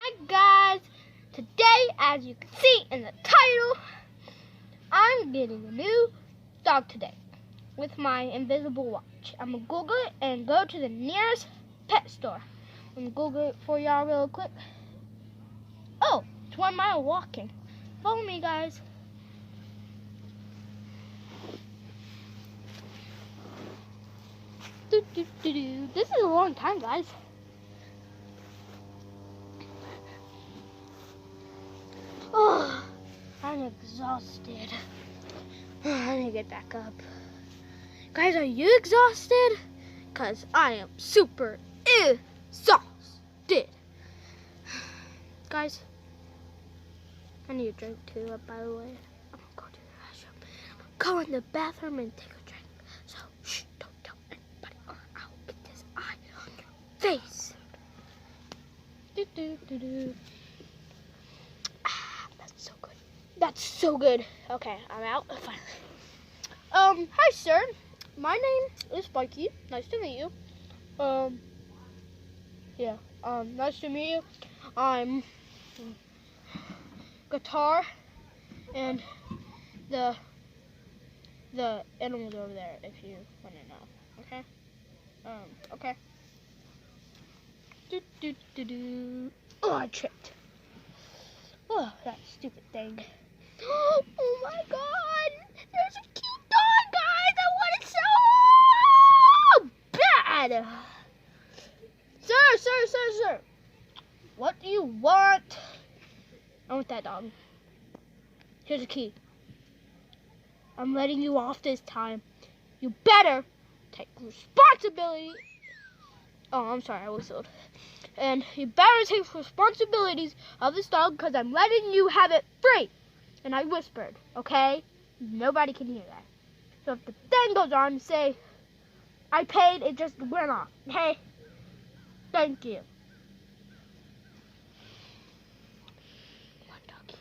Hi guys, today as you can see in the title, I'm getting a new dog today with my invisible watch. I'm gonna Google it and go to the nearest pet store. I'm gonna Google it for y'all real quick. Oh, it's 1 mile walking. Follow me guys. This is a long time guys. Oh, I'm exhausted. I need to get back up. Guys, are you exhausted? Because I am super exhausted. Guys, I need a drink too, by the way. I'm going to go to the restroom. I'm going to go in the bathroom and take a drink. So, shh, don't tell anybody or I'll get this eye on your face. That's so good. Okay, I'm out finally. Hi sir. My name is Spicky. Nice to meet you. Nice to meet you. I'm guitar and the animals over there if you want to know. Okay? Okay. Oh, I tripped. Oh, that stupid thing. Oh my god! There's a cute dog, guys! I want it so bad! Sir! What do you want? I want that dog. Here's a key. I'm letting you off this time. You better take responsibility. Oh, I'm sorry, I whistled. And you better take responsibilities of this dog because I'm letting you have it free. And I whispered, okay? Nobody can hear that. So if the thing goes on, say, I paid, it just went off, okay? Thank you. Come on, doggy.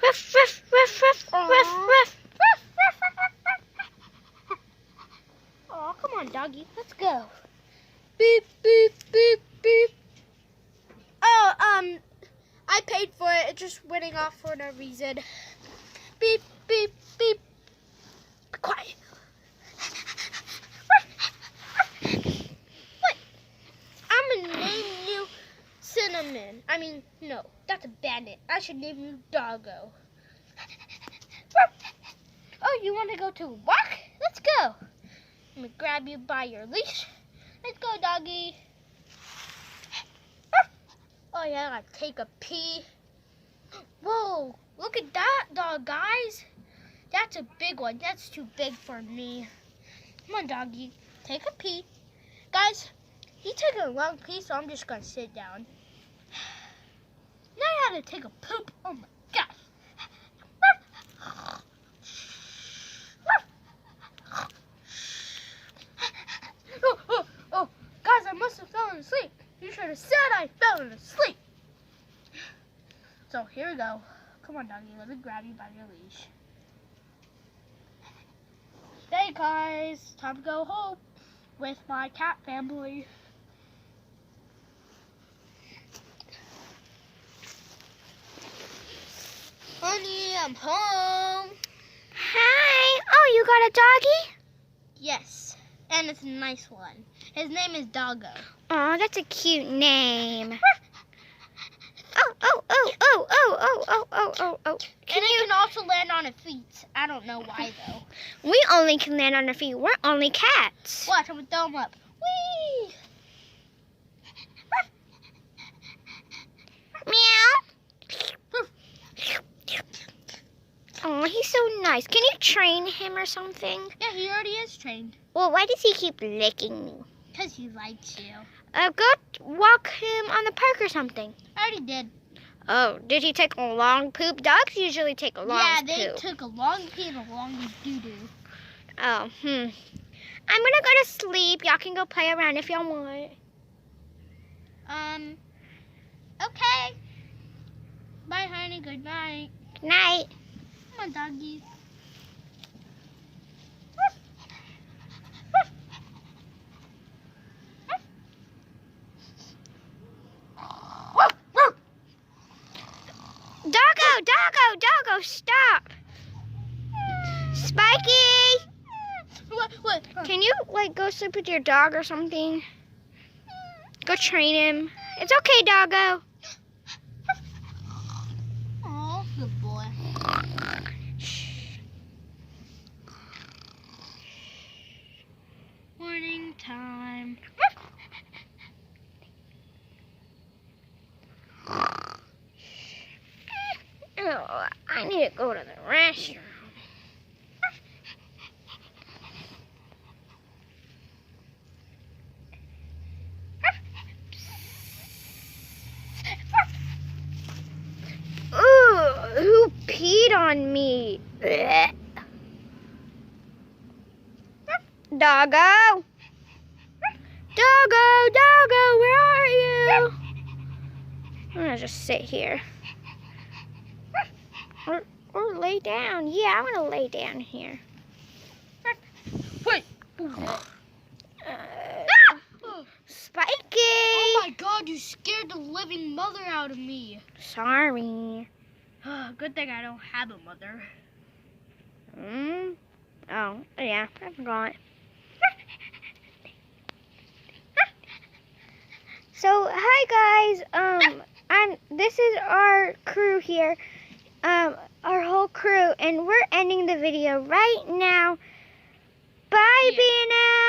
Ruff, ruff, ruff, ruff, ruff, ruff, ruff, ruff, ruff. Oh, come on, doggy. Let's go. Beep, beep, beep, beep. Oh, I paid for it. It just went off for no reason. Beep, beep, beep. Be quiet. What? I'm gonna name you Cinnamon. No, that's a bandit. I should name you Doggo. Oh, you want to go to a walk? Let's go. I'm gonna grab you by your leash. Let's go, doggy. Oh yeah, I gotta take a pee. Whoa, look at that dog, guys. That's a big one. That's too big for me. Come on, doggy. Take a pee. Guys, he's taking a long pee, so I'm just gonna sit down. Now I had to take a poop. Oh my gosh. Oh, guys, I must have fallen asleep. You should have said I fell asleep. So here we go. Come on, doggy. Let me grab you by your leash. Hey, guys. Time to go home with my cat family. Honey, I'm home. Hi. Oh, you got a doggy? Yes, and it's a nice one. His name is Doggo. Oh, that's a cute name. Oh. And he can also land on his feet. I don't know why, though. We only can land on our feet. We're only cats. Watch, I'm going to throw him up. Whee! Meow. Oh, he's so nice. Can you train him or something? Yeah, he already is trained. Well, why does he keep licking me? Because he likes you. Go walk him on the park or something. I already did. Oh, did he take a long poop? Dogs usually take a long poop. Yeah, they took a long pee and a long doo-doo. Oh, I'm going to go to sleep. Y'all can go play around if y'all want. Okay. Bye, honey. Good night. Good night. Come on, doggy. Doggo, stop. Spiky! What? Can you, like, go sleep with your dog or something? Go train him. It's okay, Doggo. Oh, good boy. Morning time. Oh, I need to go to the restroom. Ooh, who peed on me? Blech. Doggo! Doggo, where are you? I'm gonna just sit here. Or lay down. Yeah, I'm gonna lay down here. Wait. Spiky! Oh my God, you scared the living mother out of me. Sorry. Good thing I don't have a mother. Oh, yeah, I forgot. So, hi guys. This is our crew here. Our whole crew, and we're ending the video right now. Bye, Yeah. B&M.